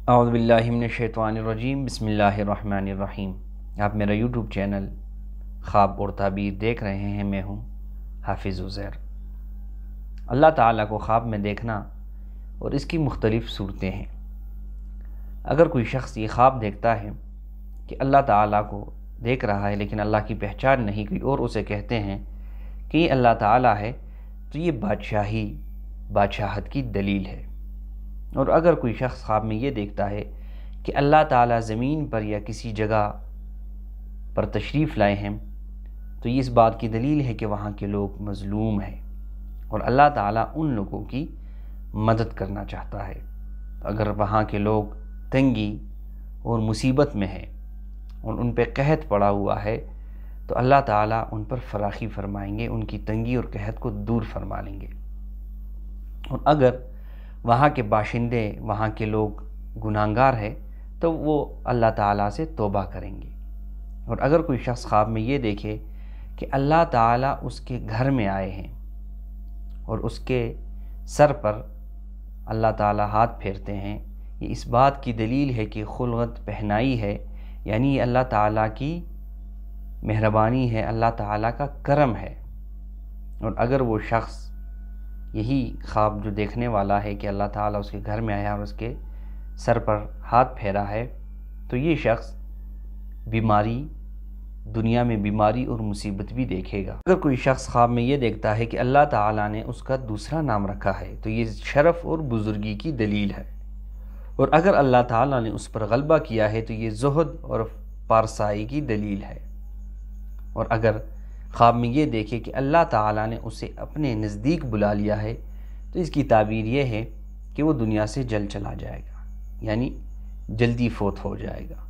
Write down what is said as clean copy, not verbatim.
اعوذ باللہ من الشیطان الرجیم، بسم اللہ الرحمن الرحیم۔ آپ میرا یوٹیوب چینل خواب اور تعبیر دیکھ رہے ہیں۔ میں ہوں حافظ عزیر۔ اللہ تعالیٰ کو خواب میں دیکھنا اور اس کی مختلف صورتیں ہیں۔ اگر کوئی شخص یہ خواب دیکھتا ہے کہ اللہ تعالیٰ کو دیکھ رہا ہے لیکن اللہ کی پہچان نہیں کی اور اسے کہتے ہیں کہ یہ اللہ تعالیٰ ہے، تو یہ بادشاہت کی دلیل ہے۔ اور اگر کوئی شخص خواب میں یہ دیکھتا ہے کہ اللہ تعالیٰ زمین پر یا کسی جگہ پر تشریف لائے ہیں، تو یہ اس بات کی دلیل ہے کہ وہاں کے لوگ مظلوم ہیں اور اللہ تعالیٰ ان لوگوں کی مدد کرنا چاہتا ہے۔ اگر وہاں کے لوگ تنگی اور مصیبت میں ہیں اور ان پہ قحط پڑا ہوا ہے، تو اللہ تعالیٰ ان پر فراخی فرمائیں گے، ان کی تنگی اور قحط کو دور فرما لیں گے۔ اور اگر وہاں کے باشندے، وہاں کے لوگ گناہگار ہیں، تو وہ اللہ تعالیٰ سے توبہ کریں گے۔ اور اگر کوئی شخص خواب میں یہ دیکھے کہ اللہ تعالیٰ اس کے گھر میں آئے ہیں اور اس کے سر پر اللہ تعالیٰ ہاتھ پھیرتے ہیں، یہ اس بات کی دلیل ہے کہ خلعت پہنائی ہے، یعنی یہ اللہ تعالیٰ کی مہربانی ہے، اللہ تعالیٰ کا کرم ہے۔ اور اگر وہ شخص یہی خواب جو دیکھنے والا ہے کہ اللہ تعالیٰ اس کے گھر میں آیا اور اس کے سر پر ہاتھ پھیرا ہے، تو یہ شخص دنیا میں بیماری اور مصیبت بھی دیکھے گا۔ اگر کوئی شخص خواب میں یہ دیکھتا ہے کہ اللہ تعالیٰ نے اس کا دوسرا نام رکھا ہے، تو یہ شرف اور بزرگی کی دلیل ہے۔ اور اگر اللہ تعالیٰ نے اس پر غلبہ کیا ہے، تو یہ زہد اور پارسائی کی دلیل ہے۔ اور اگر خواب میں یہ دیکھے کہ اللہ تعالیٰ نے اسے اپنے نزدیک بلا لیا ہے، تو اس کی تعبیر یہ ہے کہ وہ دنیا سے جل چلا جائے گا، یعنی جلدی فوت ہو جائے گا۔